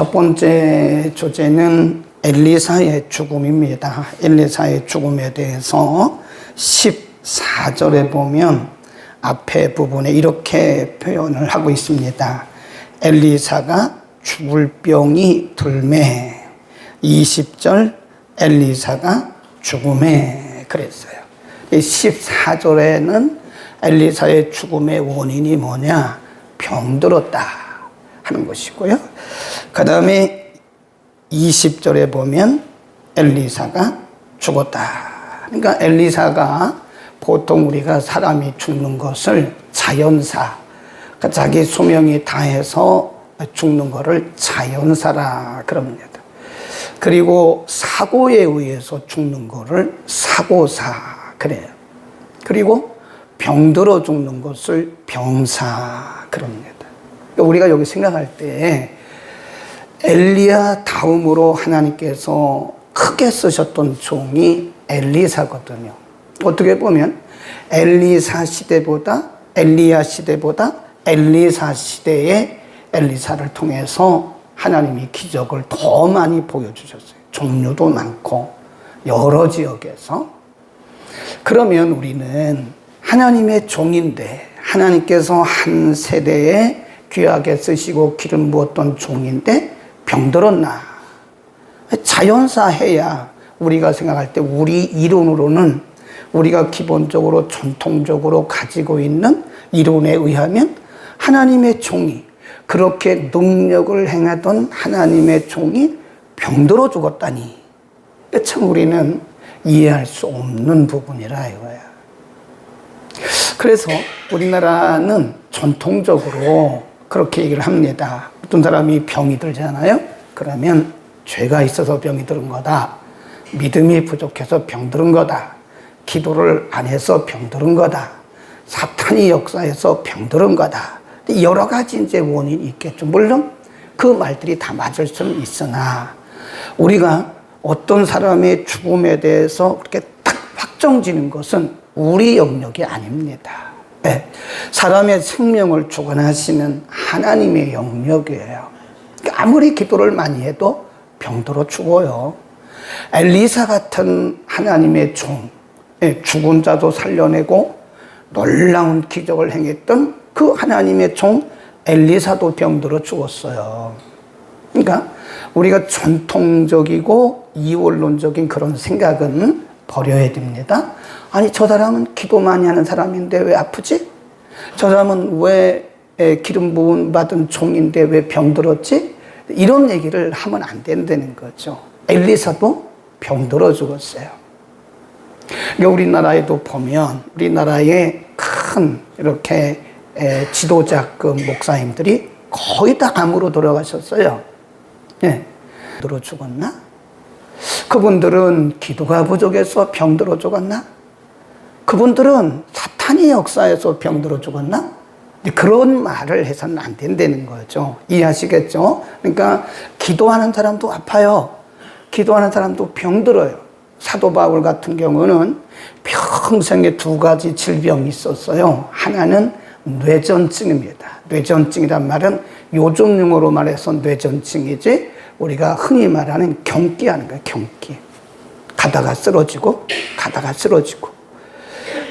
첫 번째 주제는 엘리사의 죽음입니다. 엘리사의 죽음에 대해서 14절에 보면 앞에 부분에 이렇게 표현을 하고 있습니다. 엘리사가 죽을 병이 들매. 20절 엘리사가 죽음에 그랬어요. 14절에는 엘리사의 죽음의 원인이 뭐냐? 병들었다 하는 것이고요. 그 다음에 20절에 보면 엘리사가 죽었다. 그러니까 엘리사가 보통 우리가 사람이 죽는 것을 자연사, 그러니까 자기 수명이 다해서 죽는 것을 자연사라 그럽니다. 그리고 사고에 의해서 죽는 것을 사고사 그래요. 그리고 병들어 죽는 것을 병사 그럽니다. 우리가 여기 생각할 때 엘리야 다음으로 하나님께서 크게 쓰셨던 종이 엘리사거든요. 어떻게 보면 엘리사 시대보다 엘리야 시대보다 엘리사 시대의 엘리사를 통해서 하나님이 기적을 더 많이 보여주셨어요. 종류도 많고 여러 지역에서. 그러면 우리는 하나님의 종인데 하나님께서 한 세대에 귀하게 쓰시고 기름 부었던 종인데 병들었나? 자연사 해야 우리가 생각할 때 우리 이론으로는 우리가 기본적으로 전통적으로 가지고 있는 이론에 의하면 하나님의 종이 그렇게 능력을 행하던 하나님의 종이 병들어 죽었다니 참 우리는 이해할 수 없는 부분이라 이거야. 그래서 우리나라는 전통적으로 그렇게 얘기를 합니다. 어떤 사람이 병이 들잖아요. 그러면 죄가 있어서 병이 들은 거다. 믿음이 부족해서 병들은 거다. 기도를 안 해서 병들은 거다. 사탄이 역사해서 병들은 거다. 여러 가지 이제 원인이 있겠죠. 물론 그 말들이 다 맞을 수는 있으나 우리가 어떤 사람의 죽음에 대해서 그렇게 딱 확정지는 것은 우리 영역이 아닙니다. 네. 사람의 생명을 주관하시는 하나님의 영역이에요. 아무리 기도를 많이 해도 병들어 죽어요. 엘리사 같은 하나님의 종, 죽은 자도 살려내고 놀라운 기적을 행했던 그 하나님의 종 엘리사도 병들어 죽었어요. 그러니까 우리가 전통적이고 이원론적인 그런 생각은 버려야 됩니다. 아니 저 사람은 기도 많이 하는 사람인데 왜 아프지? 저 사람은 왜 기름 부음 받은 종인데 왜 병들었지? 이런 얘기를 하면 안 된다는 거죠. 엘리사도 병들어 죽었어요. 그러니까 우리나라에도 보면 우리나라의 큰 이렇게 지도자급 목사님들이 거의 다 암으로 돌아가셨어요. 네. 병들어 죽었나? 그분들은 기도가 부족해서 병들어 죽었나? 그분들은 사탄의 역사에서 병들어 죽었나? 그런 말을 해서는 안 된다는 거죠. 이해하시겠죠? 그러니까 기도하는 사람도 아파요. 기도하는 사람도 병들어요. 사도 바울 같은 경우는 평생에 2가지 질병이 있었어요. 하나는 뇌전증입니다. 뇌전증이란 말은 요즘 용어로 말해서 뇌전증이지 우리가 흔히 말하는 경기하는 거예요. 경기. 가다가 쓰러지고 가다가 쓰러지고.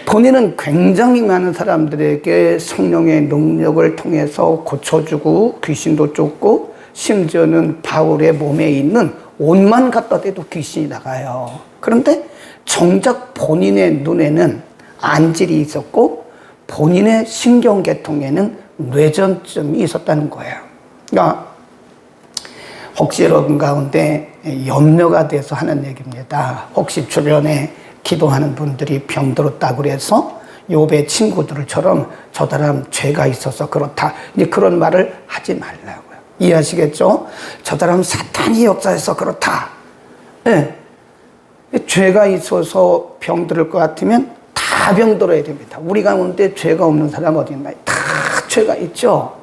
본인은 굉장히 많은 사람들에게 성령의 능력을 통해서 고쳐주고 귀신도 쫓고 심지어는 바울의 몸에 있는 옷만 갖다 대도 귀신이 나가요. 그런데 정작 본인의 눈에는 안질이 있었고 본인의 신경계통에는 뇌전증이 있었다는 거예요. 그러니까 혹시 여러분 가운데 염려가 돼서 하는 얘기입니다. 혹시 주변에 기도하는 분들이 병들었다고 그래서 욥의 친구들처럼 저 사람 죄가 있어서 그렇다. 이제 그런 말을 하지 말라고요. 이해하시겠죠? 저 사람 사탄이 역사해서 그렇다. 네. 죄가 있어서 병들을 것 같으면 다 병들어야 됩니다. 우리 가운데 죄가 없는 사람 어디 있나요? 다 죄가 있죠.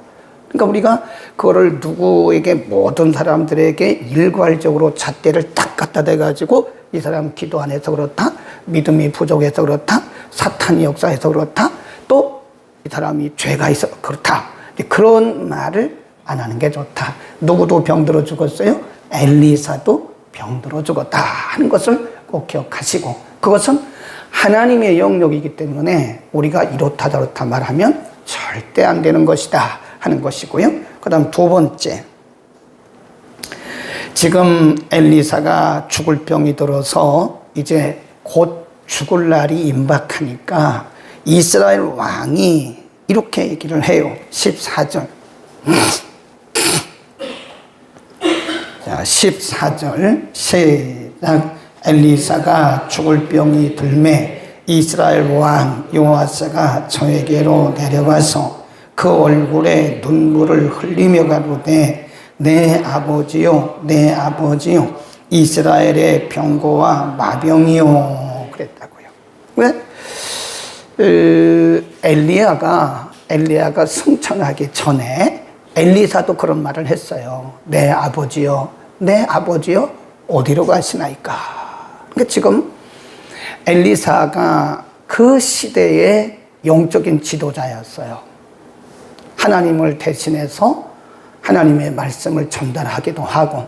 그러니까 우리가 그거를 누구에게 모든 사람들에게 일괄적으로 잣대를 딱 갖다 대가지고 이 사람 기도 안 해서 그렇다. 믿음이 부족해서 그렇다. 사탄이 역사해서 그렇다. 또 이 사람이 죄가 있어 그렇다. 그런 말을 안 하는 게 좋다. 누구도 병들어 죽었어요? 엘리사도 병들어 죽었다 하는 것을 꼭 기억하시고, 그것은 하나님의 영역이기 때문에 우리가 이렇다 저렇다 말하면 절대 안 되는 것이다 하는 것이고요. 그 다음 두 번째, 지금 엘리사가 죽을 병이 들어서 이제 곧 죽을 날이 임박하니까 이스라엘 왕이 이렇게 얘기를 해요. 14절. 자, 14절 시작. 엘리사가 죽을 병이 들매 이스라엘 왕 요아스가 저에게로 내려가서 그 얼굴에 눈물을 흘리며 가로되 내 아버지요 내 아버지요 이스라엘의 병고와 마병이요 그랬다고요. 왜? 엘리야가 승천하기 전에 엘리사도 그런 말을 했어요. 내 아버지요 내 아버지요 어디로 가시나이까. 그러니까 지금 엘리사가 그 시대의 영적인 지도자였어요. 하나님을 대신해서 하나님의 말씀을 전달하기도 하고,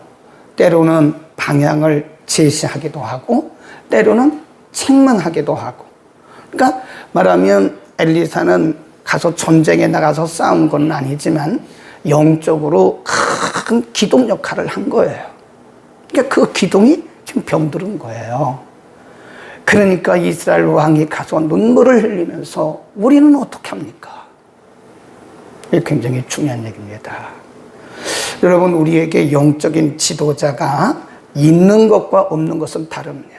때로는 방향을 제시하기도 하고, 때로는 책망하기도 하고. 그러니까 말하면 엘리사는 가서 전쟁에 나가서 싸운 건 아니지만 영적으로 큰 기둥 역할을 한 거예요. 그러니까 그 기둥이 지금 병들은 거예요. 그러니까 이스라엘 왕이 가서 눈물을 흘리면서 우리는 어떻게 합니까? 이게 굉장히 중요한 얘기입니다. 여러분, 우리에게 영적인 지도자가 있는 것과 없는 것은 다릅니다.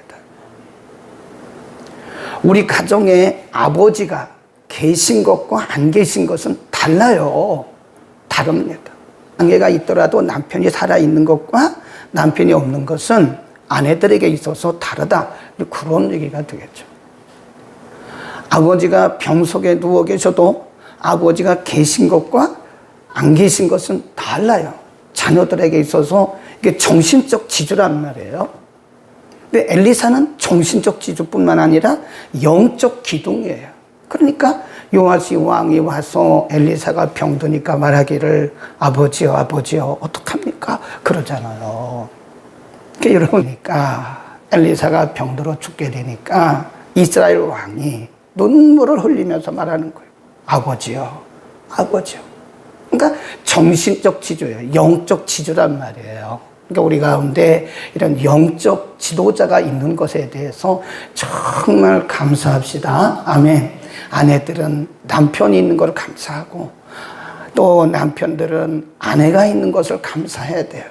우리 가정에 아버지가 계신 것과 안 계신 것은 달라요. 다릅니다. 아내가 있더라도 남편이 살아있는 것과 남편이 없는 것은 아내들에게 있어서 다르다. 그런 얘기가 되겠죠. 아버지가 병 속에 누워 계셔도 아버지가 계신 것과 안 계신 것은 달라요. 자녀들에게 있어서 이게 정신적 지주란 말이에요. 근데 엘리사는 정신적 지주뿐만 아니라 영적 기둥이에요. 그러니까 요아스 왕이 와서 엘리사가 병드니까 말하기를 아버지요 아버지요 어떡합니까? 그러잖아요. 그러니까 여러분이니까 엘리사가 병들어 죽게 되니까 이스라엘 왕이 눈물을 흘리면서 말하는 거예요. 아버지요 아버지요. 그러니까 정신적 지주예요. 영적 지주란 말이에요. 그러니까 우리 가운데 이런 영적 지도자가 있는 것에 대해서 정말 감사합시다. 아멘. 아내들은 남편이 있는 걸 감사하고, 또 남편들은 아내가 있는 것을 감사해야 돼요.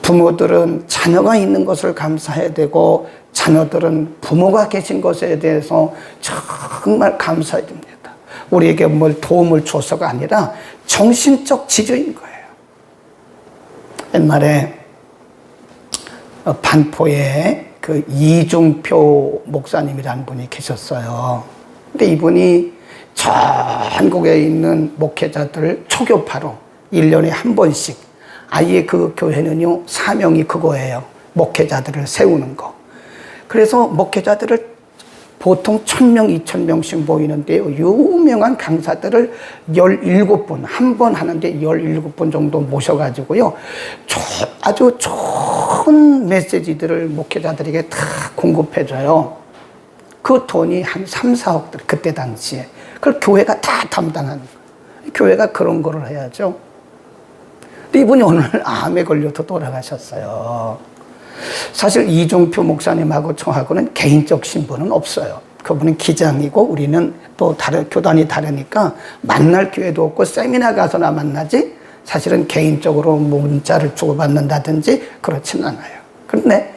부모들은 자녀가 있는 것을 감사해야 되고, 자녀들은 부모가 계신 것에 대해서 정말 감사해야 됩니다. 우리에게 뭘 도움을 줘서가 아니라 정신적 지주인 거예요. 옛날에 반포에 그 이중표 목사님이라는 분이 계셨어요. 근데 이분이 전국에 있는 목회자들을 초교파로 1년에 한 번씩, 아예 그 교회는요, 사명이 그거예요. 목회자들을 세우는 거. 그래서 목회자들을 보통 1000명, 2000명씩 모이는데요. 유명한 강사들을 17분, 한 번 하는데 17분 정도 모셔가지고요. 아주 좋은 메시지들을 목회자들에게 다 공급해줘요. 그 돈이 한 3, 4억 들, 그때 당시에. 그걸 교회가 다 담당하는 거예요. 교회가 그런 거를 해야죠. 근데 이분이 오늘 암에 걸려서 돌아가셨어요. 사실 이종표 목사님하고 저하고는 개인적 신분은 없어요. 그분은 기장이고 우리는 또 교단이 다르니까 만날 기회도 없고 세미나 가서나 만나지 사실은 개인적으로 문자를 주고받는다든지 그렇진 않아요. 그런데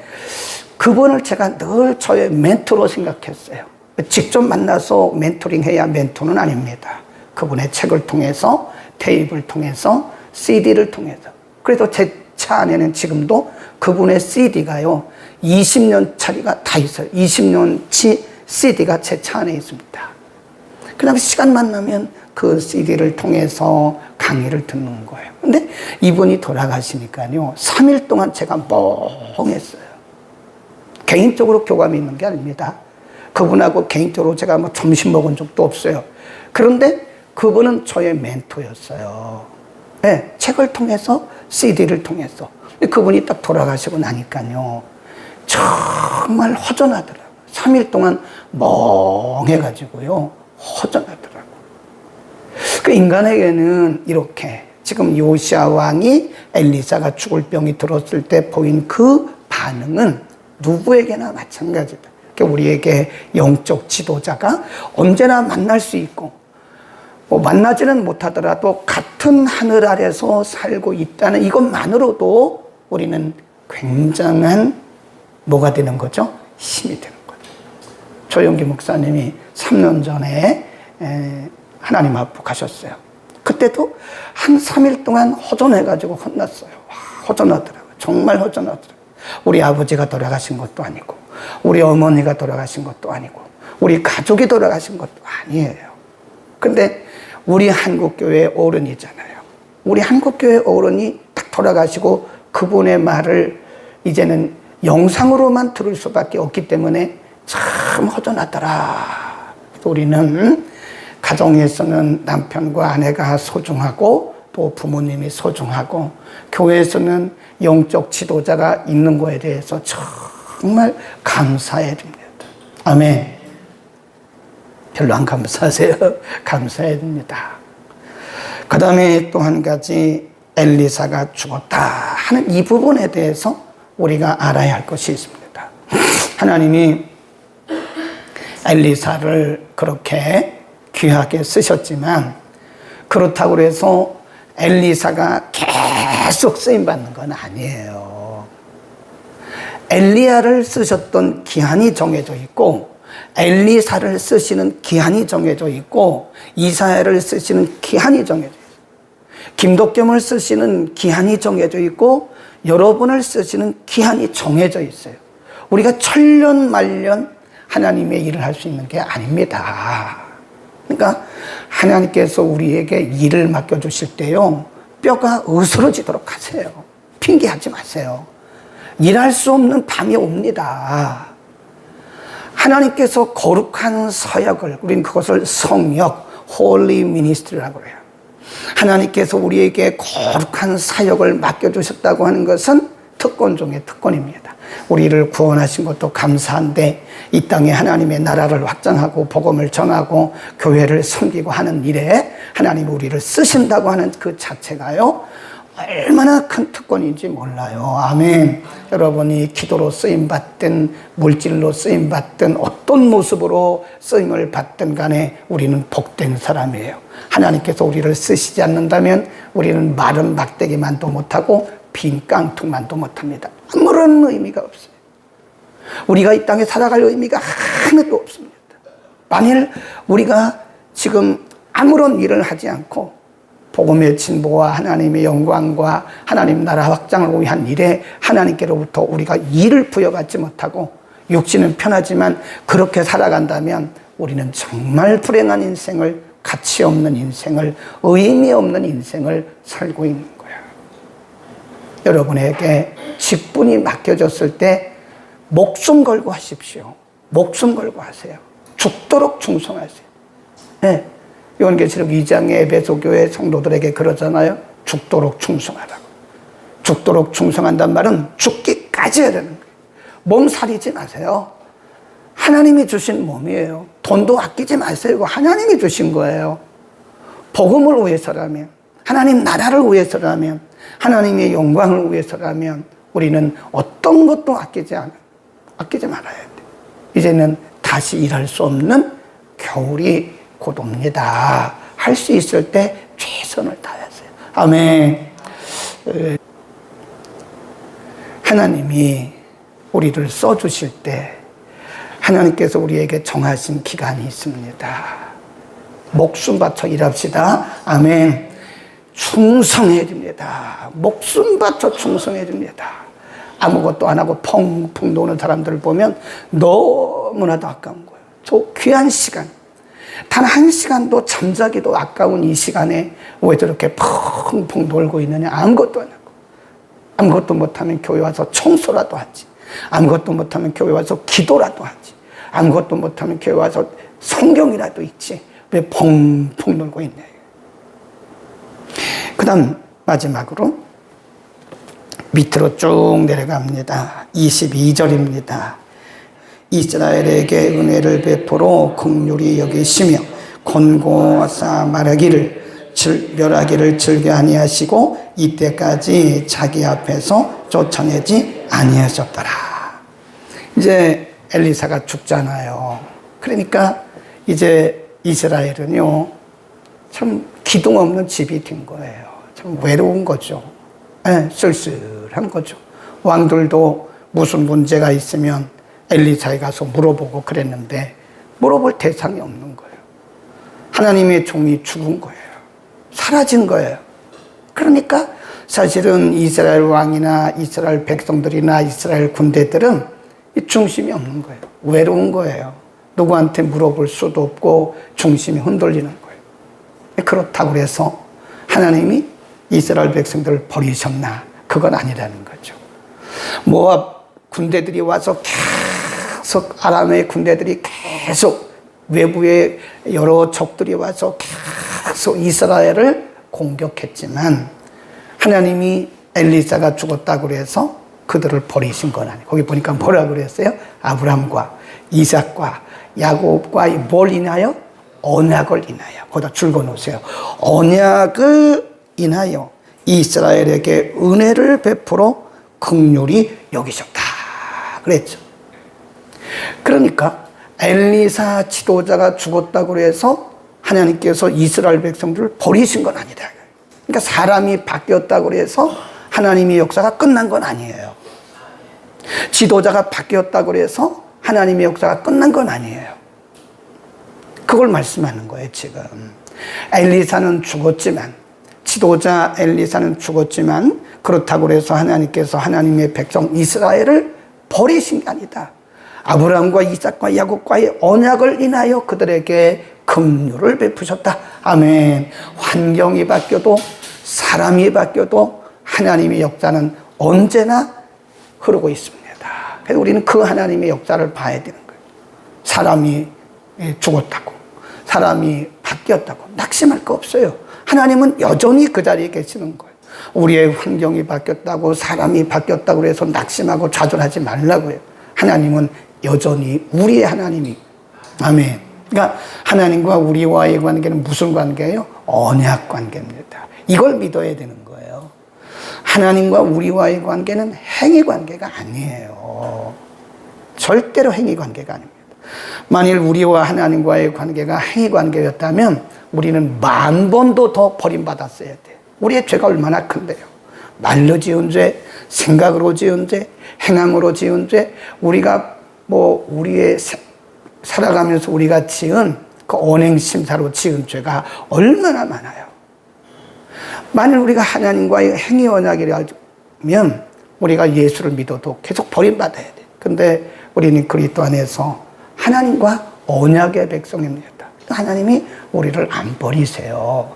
그분을 제가 늘 저의 멘토로 생각했어요. 직접 만나서 멘토링해야 멘토는 아닙니다. 그분의 책을 통해서, 테이프를 통해서, CD를 통해서. 그래서 제 차 안에는 지금도 그분의 CD가요 20년짜리가 다 있어요. 20년치 CD가 제 차 안에 있습니다. 그 다음에 시간만 나면 그 CD를 통해서 강의를 듣는 거예요. 근데 이분이 돌아가시니까요 3일 동안 제가 멍했어요. 개인적으로 교감이 있는 게 아닙니다. 그분하고 개인적으로 제가 뭐 점심 먹은 적도 없어요. 그런데 그분은 저의 멘토였어요. 네, 책을 통해서, CD를 통해서. 그분이 딱 돌아가시고 나니까요, 정말 허전하더라고요. 3일 동안 멍해가지고요, 허전하더라고요. 그 인간에게는 이렇게 지금 요시야 왕이 엘리사가 죽을 병이 들었을 때 보인 그 반응은 누구에게나 마찬가지다. 우리에게 영적 지도자가 언제나 만날 수 있고, 만나지는 못하더라도 같은 하늘 아래서 살고 있다는 이것만으로도 우리는 굉장한 뭐가 되는 거죠? 힘이 되는 거죠. 조영기 목사님이 3년 전에 하나님 앞으로 가셨어요. 그때도 한 3일 동안 허전해가지고 혼났어요. 허전하더라고요. 정말 허전하더라고요. 우리 아버지가 돌아가신 것도 아니고, 우리 어머니가 돌아가신 것도 아니고, 우리 가족이 돌아가신 것도 아니에요. 근데 우리 한국교회 어른이잖아요. 우리 한국교회 어른이 딱 돌아가시고 그분의 말을 이제는 영상으로만 들을 수밖에 없기 때문에 참 허전하더라. 우리는 가정에서는 남편과 아내가 소중하고 또 부모님이 소중하고 교회에서는 영적 지도자가 있는 거에 대해서 정말 감사해야 됩니다. 아멘. 별로 안 감사하세요. 감사해야 됩니다. 그 다음에 또 한 가지 엘리사가 죽었다 하는 이 부분에 대해서 우리가 알아야 할 것이 있습니다. 하나님이 엘리사를 그렇게 귀하게 쓰셨지만 그렇다고 해서 엘리사가 계속 쓰임받는 건 아니에요. 엘리야를 쓰셨던 기한이 정해져 있고 엘리사를 쓰시는 기한이 정해져 있고 이사야를 쓰시는 기한이 정해져 있어요. 김덕겸을 쓰시는 기한이 정해져 있고 여러분을 쓰시는 기한이 정해져 있어요. 우리가 천년만년 하나님의 일을 할 수 있는 게 아닙니다. 그러니까 하나님께서 우리에게 일을 맡겨주실 때요, 뼈가 으스러지도록 하세요. 핑계하지 마세요. 일할 수 없는 밤이 옵니다. 하나님께서 거룩한 사역을, 우리는 그것을 성역, Holy Ministry라고 해요. 하나님께서 우리에게 거룩한 사역을 맡겨주셨다고 하는 것은 특권 중에 특권입니다. 우리를 구원하신 것도 감사한데 이 땅에 하나님의 나라를 확장하고 복음을 전하고 교회를 섬기고 하는 일에 하나님이 우리를 쓰신다고 하는 그 자체가요, 얼마나 큰 특권인지 몰라요. 아멘. 여러분이 기도로 쓰임받든 물질로 쓰임받든 어떤 모습으로 쓰임을 받든 간에 우리는 복된 사람이에요. 하나님께서 우리를 쓰시지 않는다면 우리는 마른 막대기만도 못하고 빈 깡통만도 못합니다. 아무런 의미가 없어요. 우리가 이 땅에 살아갈 의미가 하나도 없습니다. 만일 우리가 지금 아무런 일을 하지 않고 복음의 진보와 하나님의 영광과 하나님 나라 확장을 위한 일에 하나님께로부터 우리가 일을 부여받지 못하고 육신은 편하지만 그렇게 살아간다면 우리는 정말 불행한 인생을, 가치 없는 인생을, 의미 없는 인생을 살고 있는 거예요. 여러분에게 직분이 맡겨졌을 때 목숨 걸고 하십시오. 목숨 걸고 하세요. 죽도록 충성하세요. 네. 요한계시록 2장의 에베소 교회 성도들에게 그러잖아요. 죽도록 충성하라고. 죽도록 충성한단 말은 죽기까지 해야 되는 거예요. 몸 사리지 마세요. 하나님이 주신 몸이에요. 돈도 아끼지 마세요. 이거 하나님이 주신 거예요. 복음을 위해서라면, 하나님 나라를 위해서라면, 하나님의 영광을 위해서라면 우리는 어떤 것도 아끼지 말아야 돼요. 이제는 다시 일할 수 없는 겨울이 곧 옵니다. 할 수 있을 때 최선을 다하세요. 아멘. 하나님이 우리를 써주실 때 하나님께서 우리에게 정하신 기간이 있습니다. 목숨 바쳐 일합시다. 아멘. 충성해야 됩니다. 목숨 바쳐 충성해야 됩니다. 아무것도 안 하고 펑펑 노는 사람들을 보면 너무나도 아까운 거예요. 저 귀한 시간, 단 한 시간도 잠자기도 아까운 이 시간에 왜 저렇게 펑펑 놀고 있느냐. 아무것도 안 하고, 아무것도 못하면 교회 와서 청소라도 하지, 아무것도 못하면 교회 와서 기도라도 하지, 아무것도 못하면 교회 와서 성경이라도 읽지, 왜 펑펑 놀고 있냐. 그 다음 마지막으로 밑으로 쭉 내려갑니다. 22절입니다. 이스라엘에게 은혜를 베풀어 긍휼히 여기시며 권고하사 말하기를 멸하기를 즐겨 아니하시고 이때까지 자기 앞에서 쫓아내지 아니하셨더라. 이제 엘리사가 죽잖아요. 그러니까 이제 이스라엘은요, 참 기둥 없는 집이 된 거예요. 참 외로운 거죠. 네, 쓸쓸한 거죠. 왕들도 무슨 문제가 있으면 엘리사에 가서 물어보고 그랬는데 물어볼 대상이 없는 거예요. 하나님의 종이 죽은 거예요. 사라진 거예요. 그러니까 사실은 이스라엘 왕이나 이스라엘 백성들이나 이스라엘 군대들은 중심이 없는 거예요. 외로운 거예요. 누구한테 물어볼 수도 없고 중심이 흔들리는 거예요. 그렇다고 해서 하나님이 이스라엘 백성들을 버리셨나? 그건 아니라는 거죠. 모압 군대들이 와서 계속, 아람의 군대들이 계속, 외부의 여러 적들이 와서 계속 이스라엘을 공격했지만 하나님이 엘리사가 죽었다고 해서 그들을 버리신 건 아니에요. 거기 보니까 뭐라 그랬어요? 아브람과 이삭과 야곱과 뭘 인하여? 언약을 인하여. 거기다 줄거 놓으세요. 언약을 인하여 이스라엘에게 은혜를 베풀어 긍휼히 여기셨다 그랬죠. 그러니까 엘리사 지도자가 죽었다고 해서 하나님께서 이스라엘 백성들을 버리신 건 아니다. 그러니까 사람이 바뀌었다고 해서 하나님의 역사가 끝난 건 아니에요. 지도자가 바뀌었다고 해서 하나님의 역사가 끝난 건 아니에요. 그걸 말씀하는 거예요, 지금. 엘리사는 죽었지만, 지도자 엘리사는 죽었지만, 그렇다고 해서 하나님께서 하나님의 백성 이스라엘을 버리신 게 아니다. 아브라함과 이삭과 야곱과의 언약을 인하여 그들에게 긍휼을 베푸셨다. 아멘. 환경이 바뀌어도 사람이 바뀌어도 하나님의 역사는 언제나 흐르고 있습니다. 그래서 우리는 그 하나님의 역사를 봐야 되는 거예요. 사람이 죽었다고, 사람이 바뀌었다고 낙심할 거 없어요. 하나님은 여전히 그 자리에 계시는 거예요. 우리의 환경이 바뀌었다고, 사람이 바뀌었다고 해서 낙심하고 좌절하지 말라고요. 하나님은 여전히 우리의 하나님이. 아멘. 그러니까 하나님과 우리와의 관계는 무슨 관계예요? 언약 관계입니다. 이걸 믿어야 되는 거예요. 하나님과 우리와의 관계는 행위 관계가 아니에요. 절대로 행위 관계가 아닙니다. 만일 우리와 하나님과의 관계가 행위 관계였다면 우리는 10,000번도 더 버림받았어야 돼요. 우리의 죄가 얼마나 큰데요. 말로 지은 죄, 생각으로 지은 죄, 행함으로 지은 죄, 우리가 우리의 살아가면서 우리가 지은 그 언행심사로 지은 죄가 얼마나 많아요. 만일 우리가 하나님과의 행위 언약이라면 우리가 예수를 믿어도 계속 버림받아야 돼. 근데 우리는 그리스도 안에서 하나님과 언약의 백성입니다. 하나님이 우리를 안 버리세요.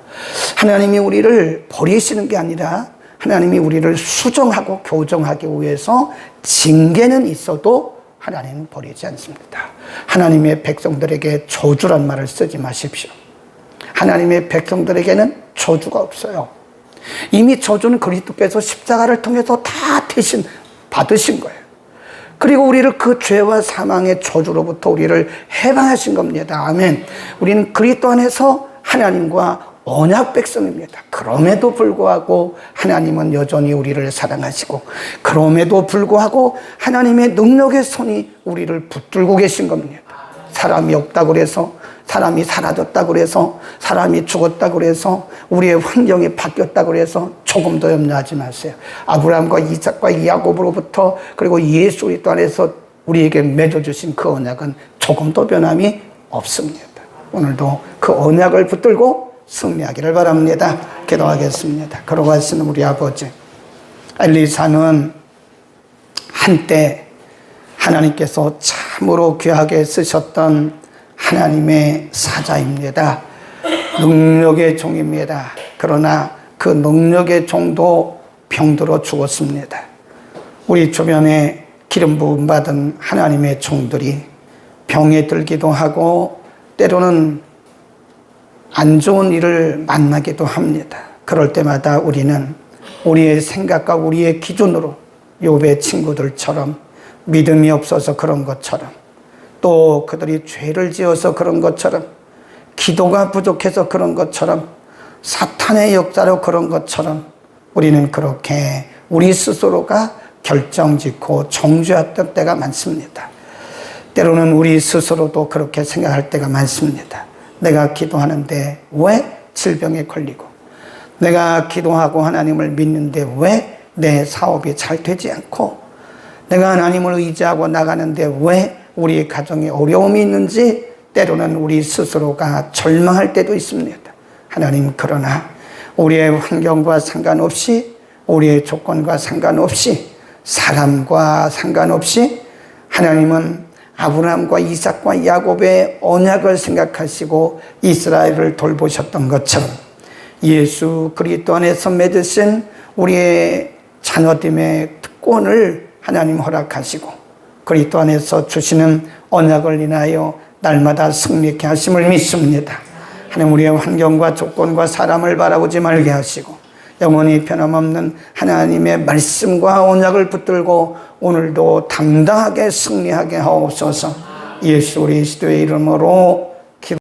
하나님이 우리를 버리시는 게 아니라 하나님이 우리를 수정하고 교정하기 위해서 징계는 있어도 하나님은 버리지 않습니다. 하나님의 백성들에게 저주란 말을 쓰지 마십시오. 하나님의 백성들에게는 저주가 없어요. 이미 저주는 그리스도께서 십자가를 통해서 다 대신 받으신 거예요. 그리고 우리를 그 죄와 사망의 저주로부터 우리를 해방하신 겁니다. 아멘. 우리는 그리스도 안에서 하나님과 언약 백성입니다. 그럼에도 불구하고 하나님은 여전히 우리를 사랑하시고, 그럼에도 불구하고 하나님의 능력의 손이 우리를 붙들고 계신 겁니다. 사람이 없다고 해서, 사람이 사라졌다고 해서, 사람이 죽었다고 해서, 우리의 환경이 바뀌었다고 해서 조금도 염려하지 마세요. 아브라함과 이삭과 야곱으로부터, 그리고 예수 그리스도 안에서 우리에게 맺어주신 그 언약은 조금도 변함이 없습니다. 오늘도 그 언약을 붙들고 승리하기를 바랍니다. 기도하겠습니다. 걸어가시는 우리 아버지, 엘리사는 한때 하나님께서 참으로 귀하게 쓰셨던 하나님의 사자입니다. 능력의 종입니다. 그러나 그 능력의 종도 병들어 죽었습니다. 우리 주변에 기름 부음 받은 하나님의 종들이 병에 들기도 하고 때로는 안 좋은 일을 만나기도 합니다. 그럴 때마다 우리는 우리의 생각과 우리의 기준으로 욥의 친구들처럼 믿음이 없어서 그런 것처럼 또 그들이 죄를 지어서 그런 것처럼 기도가 부족해서 그런 것처럼 사탄의 역사로 그런 것처럼 우리는 그렇게 우리 스스로가 결정짓고 정죄했던 때가 많습니다. 때로는 우리 스스로도 그렇게 생각할 때가 많습니다. 내가 기도하는데 왜 질병에 걸리고, 내가 기도하고 하나님을 믿는데 왜 내 사업이 잘 되지 않고, 내가 하나님을 의지하고 나가는데 왜 우리 가정에 어려움이 있는지 때로는 우리 스스로가 절망할 때도 있습니다. 하나님, 그러나 우리의 환경과 상관없이, 우리의 조건과 상관없이, 사람과 상관없이 하나님은 아브라함과 이삭과 야곱의 언약을 생각하시고 이스라엘을 돌보셨던 것처럼 예수 그리스도 안에서 맺으신 우리의 자녀됨의 특권을 하나님 허락하시고 그리스도 안에서 주시는 언약을 인하여 날마다 승리케 하심을 믿습니다. 하나님, 우리의 환경과 조건과 사람을 바라보지 말게 하시고 영원히 변함없는 하나님의 말씀과 언약을 붙들고 오늘도 당당하게 승리하게 하옵소서. 예수 그리스도의 이름으로